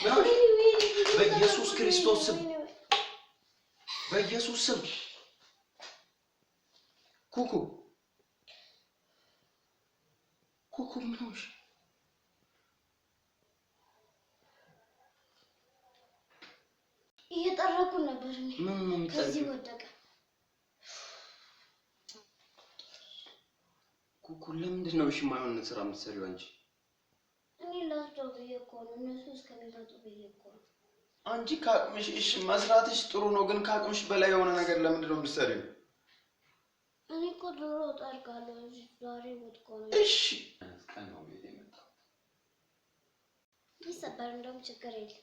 በኢየሱስ ክርስቶስ ስም በኢየሱስ ስም ኩኩ ምን ሆነሽ? እየጠረኩ ነበር እኔ ከዚህ ወደቀ። ኩኩ ለምንድን ነው የማይሆን ስራ የምትሰሪው አንቺ? እኔ ላስደው ብዬ እኮ ነው እነሱ እስከሚመጡ ብዬ እኮ ነው። አንቺ ካቅምሽ እሺ መስራትሽ ጥሩ ነው፣ ግን ካቅምሽ በላይ የሆነ ነገር ለምንድን ነው የምትሰሪው? እኔ እኮ ድሮ ጠርጋለሁ ዛሬ ወድቆ ነው። እሺ ቀን ነው ቤት የመጣው። ይሰበር እንደውም ችግር የለም።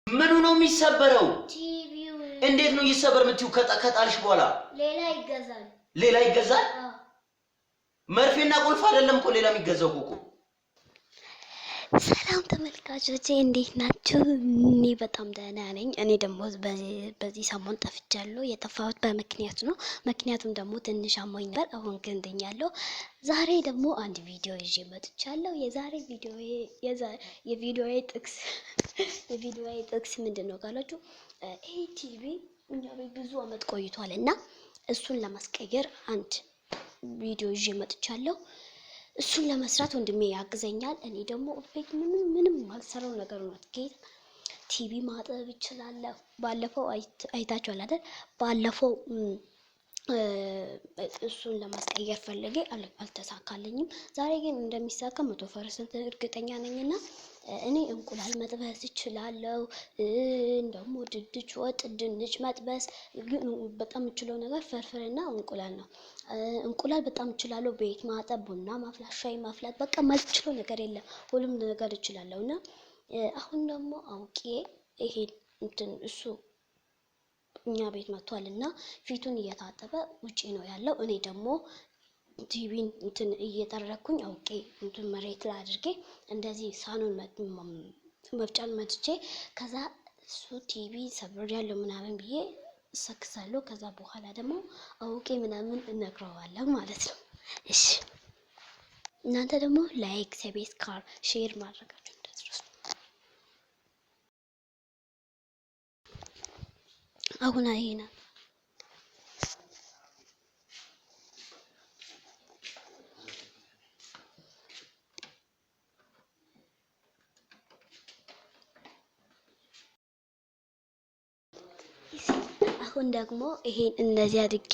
ምኑ ነው የሚሰበረው? ቲቪው። እንዴት ነው ይሰበር የምትይው? ከጣልሽ በኋላ ሌላ ይገዛል። ሌላ ይገዛል? መርፌና ቁልፍ አይደለም እኮ ሌላ የሚገዛው ኩኩ። ሰላም ተመልካቾቼ እንዴት ናችሁ? እኔ በጣም ደህና ነኝ። እኔ ደግሞ በዚህ ሰሞን ጠፍቻለሁ። የጠፋሁት በምክንያት ነው። ምክንያቱም ደግሞ ትንሽ አሞኝ ነበር። አሁን ግን ድኛለሁ። ዛሬ ደግሞ አንድ ቪዲዮ ይዤ መጥቻለሁ። የዛሬ የቪዲዮዬ ጥቅስ ምንድን ነው ካላችሁ ይሄ ቲቪ እኛ ቤት ብዙ አመት ቆይቷል እና እሱን ለማስቀየር አንድ ቪዲዮ ይዤ መጥቻለሁ። እሱን ለመስራት ወንድሜ ያግዘኛል። እኔ ደግሞ ቤት ምንም ማልሰራው ነገር ነው። ቲቪ ማጠብ ይችላል። ባለፈው አይታችኋል አይደል? ባለፈው እሱን ለማስቀየር ፈልጌ አልተሳካልኝም። ዛሬ ግን እንደሚሳካ 100% እርግጠኛ ነኝና እኔ እንቁላል መጥበስ እችላለሁ። እንደውም ድንች መጥበስ ግን በጣም የምችለው ነገር ፍርፍርና እንቁላል ነው። እንቁላል በጣም እችላለሁ። ቤት ማጠብ፣ ቡና ማፍላት፣ ሻይ ማፍላት በቃ ማልችለው ነገር የለም። ሁሉም ነገር እችላለሁና አሁን ደግሞ አውቄ ይሄ እሱ እኛ ቤት መጥቷልና ፊቱን እየታጠበ ውጪ ነው ያለው። እኔ ደግሞ ቲቪን እየጠረኩኝ አውቄ መሬት ላይ አድርጌ እንደዚህ ሳኑን መፍጫን መትቼ ከዛ እሱ ቲቪ ሰብር ያለው ምናምን ብዬ ሰክሳለሁ። ከዛ በኋላ ደግሞ አውቄ ምናምን እነግረዋለሁ ማለት ነው። እሺ እናንተ ደግሞ ላይክ፣ ሰብስክራይብ፣ ሼር ማድረጋችሁ እንዳትረሱ። አሁን አይና አሁን ደግሞ ይሄን እንደዚህ አድርጌ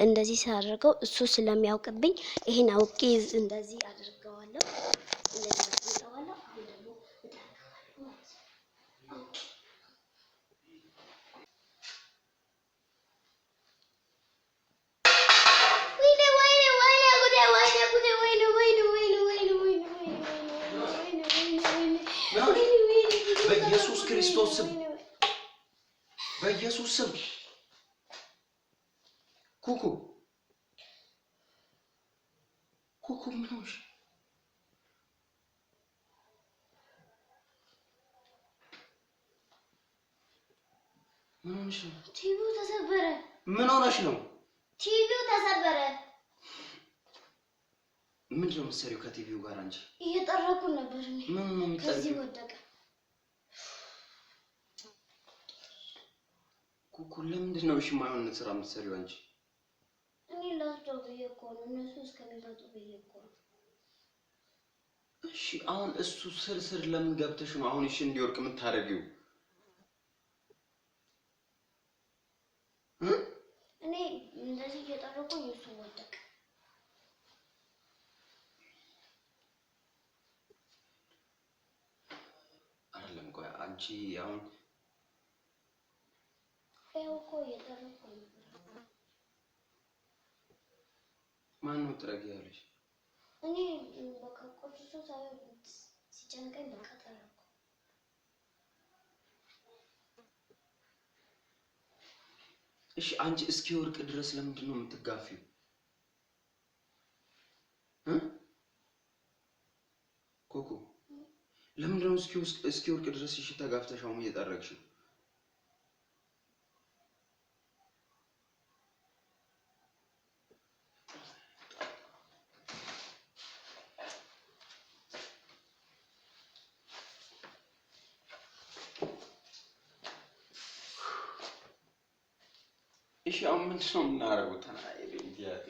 እንደዚህ ሳደርገው እሱ ስለሚያውቅብኝ ይሄን አውቄ እንደዚህ አድርገዋለሁ። እንደዚህ አድርገዋለሁ። አሁን ደግሞ በኢየሱስ ክርስቶስ ስም በኢየሱስ ስም ኩኩ ምን ሆነሽ? ምን ሆነሽ ነው? ቲቪው ተሰበረ። ምን ሆነሽ ነው? ቲቪው ተሰበረ። ምንድን ነው የምትሰሪው ከቲቪው ጋር አንቺ? እየጠረኩ ነበር እኔ ከዚህ ወደቀ። ኩኩ ለምንድን ነው የማይሆን ስራ የምትሰሪው አንቺ? እኔ ላስደው ብዬ እኮ ነው እነሱ እስከሚመጡ ብዬ እኮ ነው። እሺ አሁን እሱ ስር ለምን ገብተሽ ነው አሁን እሺ እንዲወርቅ የምታደርጊው? እኔ እንደዚህ እየጠረኩኝ እሱ ወደቀ። አይደለም ቆይ አንቺ አሁን እኮ እየጠረኩ ነበር። ማን ነው ጥረጊ ያለሽ? እኔ በቃ ቆርሶ ሳይሆን ሲጨንቀኝ በቃ ጠረኩ። እሺ አንቺ እስኪወርቅ ድረስ ለምንድን ነው የምትጋፊው? ኮኮ ለምንድን ነው እስኪወርቅ ድረስ እሺ ተጋፍተሽ አሁን እየጠረግሽው? እሺ አሁን ምንድን ነው የምናደርገው? ተናይ ቢያት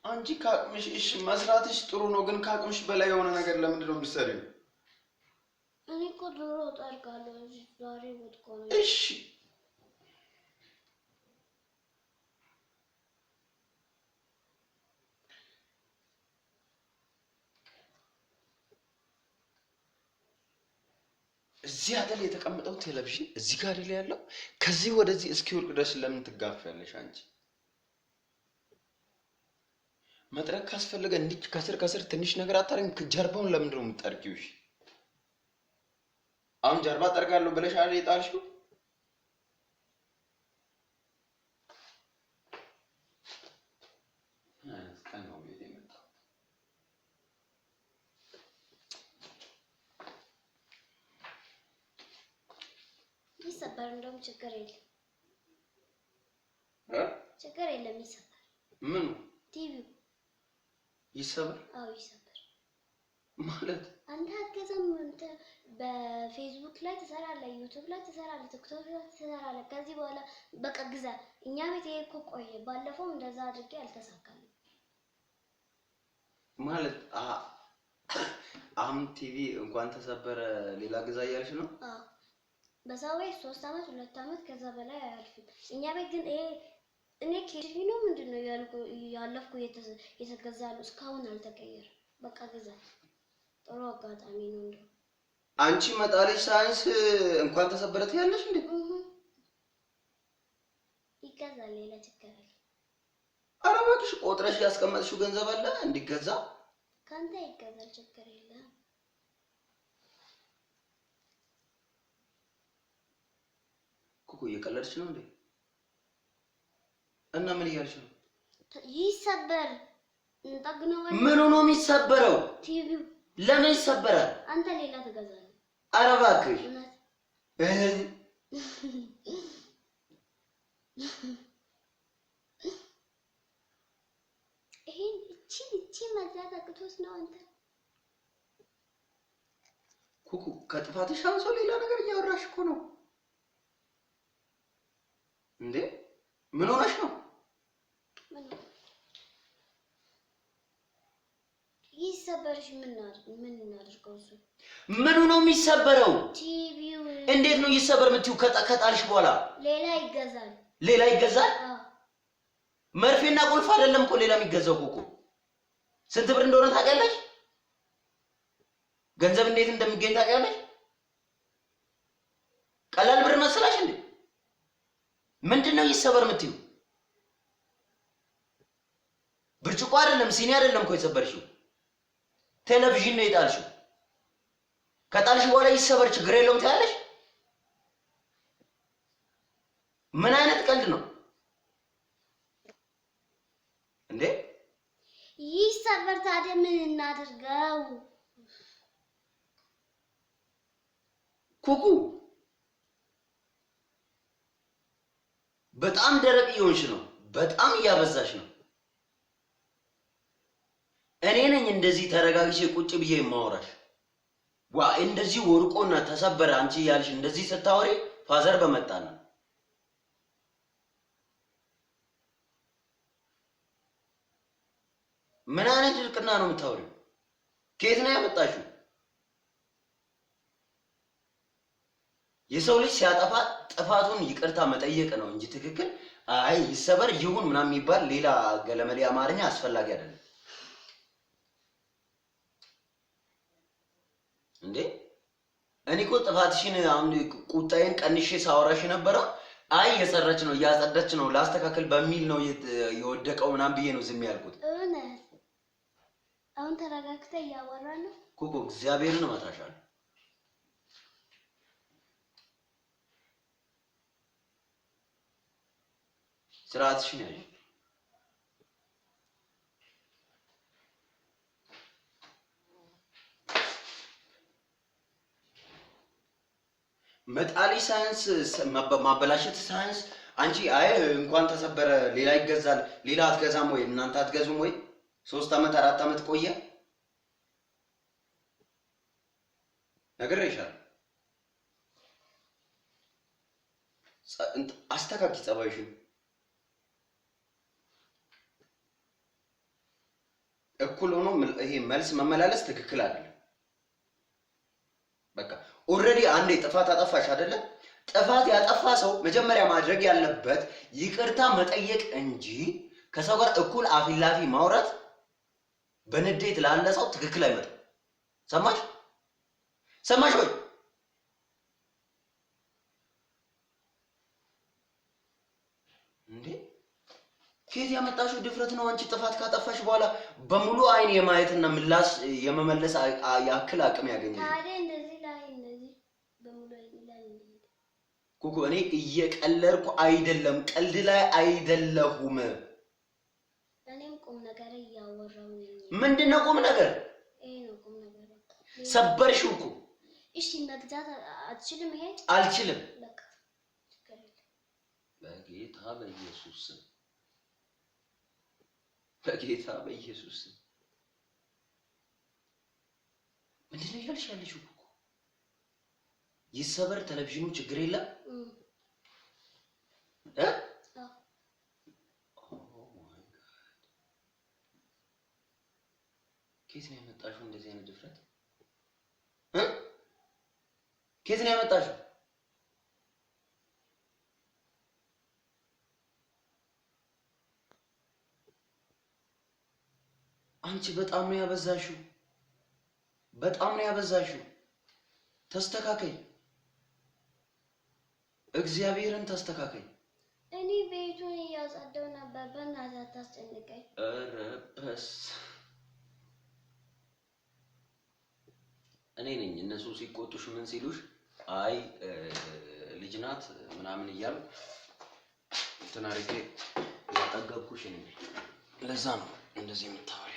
አንቺ ካቅምሽ እሺ መስራትሽ ጥሩ ነው፣ ግን ካቅምሽ በላይ የሆነ ነገር ለምንድን ነው የምትሰሪው? እኔ እኮ ድሮ ጠርጋለሁ ዛሬ ወጥቆ ነው። እሺ እዚህ አይደል የተቀመጠው ቴሌቪዥን? እዚህ ጋር አይደል ያለው? ከዚህ ወደዚህ እስኪወርቅ ድረስ ለምን ትጋፊያለሽ አንቺ? መጥረግ ካስፈለገ እንዲህ ከስር ከስር ትንሽ ነገር አታረኝ። ጀርባውን ለምንድን ነው የምትጠርጊው? እሺ አሁን ጀርባ ጠርጋለሁ ብለሽ አይደል የጣልሽው? ይሰበር እንደውም ችግር የለም ችግር የለም። ይሰበር ምኑ? ቲቪው ይሰበር? አዎ ይሰበር ማለት አንተ አትገዛም። አንተ በፌስቡክ ላይ ትሰራለህ፣ ዩቲዩብ ላይ ትሰራለህ፣ ቲክቶክ ላይ ትሰራለህ። ከዚህ በኋላ በቃ ግዛ። እኛ ቤት ይሄ እኮ ቆየ። ባለፈው እንደዛ አድርጌ አልተሳካልኝ ማለት አሁን ቲቪ እንኳን ተሰበረ ሌላ ግዛ እያልሽ ነው? አዎ በዛው ወይ 3 አመት 2 አመት ከዛ በላይ አያልፍም። እኛ ቤት ግን ይሄ እኔ ቲቪ ነው ምንድነው ያለፍኩ የተገዛሉ እስካሁን አልተቀየረም። በቃ ግዛ። ጥሩ አጋጣሚ ነው እንደው አንቺ መጣለሽ ሳይንስ እንኳን ተሰበረ ትያለሽ እንዴ? ይገዛል፣ ሌላ ችግር የለም። ኧረ እባክሽ ቆጥረሽ ያስቀመጥሽው ገንዘብ አለ እንዲገዛ? ካንተ ይገዛል፣ ችግር የለም። ኩኩ እየቀለድሽ ነው እንዴ? እና ምን እያልሽ ነው? ይሰበር እንጠግነው። ምኑ ነው የሚሰበረው? ቲቪው። ለምን ይሰበራል? አንተ ሌላ ትገዛለህ። ኧረ እባክሽ ይሄን እቺ መግዛት አቅቶስ ነው አንተ? ኩኩ ከጥፋትሽ አንሶ ሌላ ነገር እያወራሽ እኮ ነው እንዴ? ምን ሆነሽ ነው? ይሰበርሽ ምን እናድርገው? እሱ ምኑ ነው የሚሰበረው? ቲቪው። እንዴት ነው ይሰበር የምትይው? ከጣልሽ በኋላ ሌላ ይገዛል። ሌላ ይገዛል? መርፌና ቁልፍ አይደለም እኮ ሌላ የሚገዛው ኩኩ። ስንት ብር እንደሆነ ታውቂያለሽ? ገንዘብ እንዴት እንደሚገኝ ታውቂያለሽ? ቀላል ብር መሰላሽ እንዴ? ምንድነው ይሰበር የምትይው? ብርጭቆ አይደለም ሲኒ አይደለም እኮ የሰበርሽው፣ ቴሌቪዥን ነው የጣልሽው። ከጣልሽ በኋላ ይሰበር ችግር የለውም ትያለሽ? ምን አይነት ቀልድ ነው እንዴ? ይሰበር ታዲያ ምን እናድርገው? ኩኩ በጣም ደረቅ እየሆንሽ ነው። በጣም እያበዛሽ ነው። እኔ ነኝ እንደዚህ ተረጋግቼ ቁጭ ብዬ የማወራሽ። ዋ እንደዚህ ወርቆና ተሰበረ አንቺ ያልሽ እንደዚህ ስታወሪ ፋዘር በመጣ ነው። ምን አይነት ድርቅና ነው የምታወሪው? ከየት ነው ያመጣሽው? የሰው ልጅ ሲያጠፋ ጥፋቱን ይቅርታ መጠየቅ ነው እንጂ ትክክል አይ ይሰበር ይሁን ምናምን የሚባል ሌላ ገለመሌ አማርኛ አስፈላጊ አይደለም እንዴ። እኔ እኮ ጥፋትሽን አሁን ቁጣዬን ቀንሼ ሳወራሽ የነበረው አይ የሰረች ነው እያጸዳች ነው ላስተካከል በሚል ነው የወደቀው ምናምን ብዬ ነው ዝም ያልኩት። አሁን ተረጋግተህ እያወራህ ነው ኩኩ። እግዚአብሔርን እመታሻለሁ። ስርዓትሽን ያዥ። መጣሊ ሳይንስ ማበላሸት ሳይንስ። አንቺ አይ እንኳን ተሰበረ ሌላ ይገዛል። ሌላ አትገዛም ወይ? እናንተ አትገዙም ወይ? 3 አመት 4 አመት ቆየ። ነግሬሻለሁ። አስተካኪ ጸባይሽን። እኩል ሆኖ ይሄ መልስ መመላለስ ትክክል አይደለም። በቃ ኦልሬዲ አንዴ ጥፋት አጠፋሽ አይደለ? ጥፋት ያጠፋ ሰው መጀመሪያ ማድረግ ያለበት ይቅርታ መጠየቅ እንጂ ከሰው ጋር እኩል አፊላፊ ማውራት በንዴት ላለ ሰው ትክክል አይመጣም። ሰማሽ? ሰማሽ ወይ? እንዴ ከየት ያመጣሽው ድፍረት ነው? አንቺ ጥፋት ካጠፋሽ በኋላ በሙሉ አይን የማየትና ምላሽ የመመለስ ያክል አቅም ያገኛል። ታዲያ እንደዚህ በሙሉ አይን ላይ ኩኩ፣ እኔ እየቀለድኩ አይደለም፣ ቀልድ ላይ አይደለሁም። እኔም ቁም ነገር እያወራሁ ነኝ። ምንድነው ቁም ነገር? ይሄ ነው ቁም ነገር። ሰበርሽው እኮ። እሺ መግዛት አትችልም? ይሄ አልችልም። በቃ በጌታ በኢየሱስ ስም፣ በጌታ በኢየሱስ ስም። ምንድነው እያልሽ ያለሽው? ይሰበር ቴሌቪዥኑ ችግር የለም እ ከየት ነው ያመጣሽው እንደዚህ አይነት ድፍረት? ከየት ነው ያመጣሽው? አንቺ በጣም ነው ያበዛሽው፣ በጣም ነው ያበዛሽው። ተስተካከይ፣ እግዚአብሔርን ተስተካከይ። እኔ ቤቱን እያጸዳሁ ነበር፣ በእናትህ አታስጨንቀኝ። ኧረ በስ እኔ ነኝ እነሱ ሲቆጡሽ ምን ሲሉሽ አይ ልጅ ናት ምናምን እያሉ እንትን አድርጌ ያጠገብኩሽ ነኝ። ለዛ ነው እንደዚህ የምታወሪው።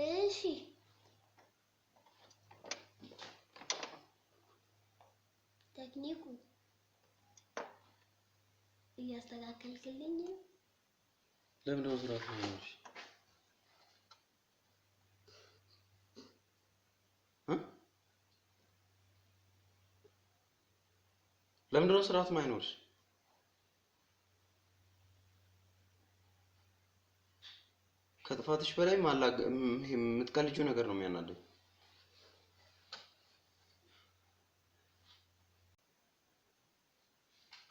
እሺ ቴክኒኩ እያስተካከልክልኝ ነው። ለምን ነው ዝራፍ ነው? ለምን ነው ስርዓት ማይኖርሽ? ከጥፋትሽ በላይ የምትቀልጂው ነገር ነው የሚያናደኝ።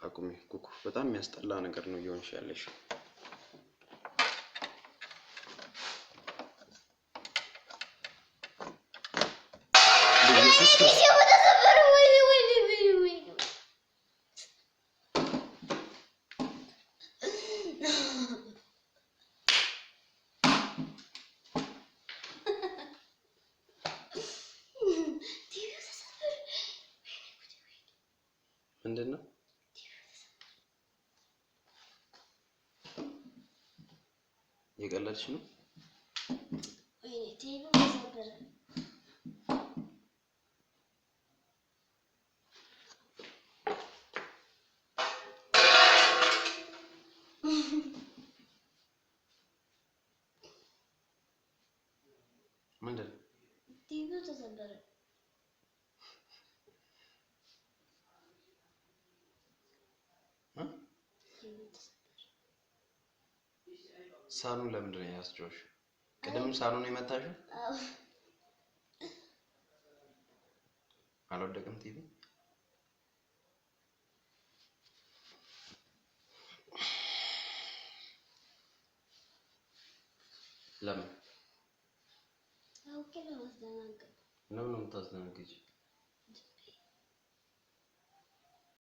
አቁሚ ኩኩ፣ በጣም የሚያስጠላ ነገር ነው እየሆንሽ ያለሽ። ምንድነው? የቀለድሽ ነው? ወይኔ ቲቪ ተሰበረ። ምንድነው? ቲቪ ተሰበረ። ሳኑን ለምንድን ነው ያስጮሽ? ቅድም ሳኑን የመታሽው? አዎ። አልወደቅም ቲቪ? ለምን? አውቄ ለማስደናገጥ። ለምን ነው የምታስደነግጪው?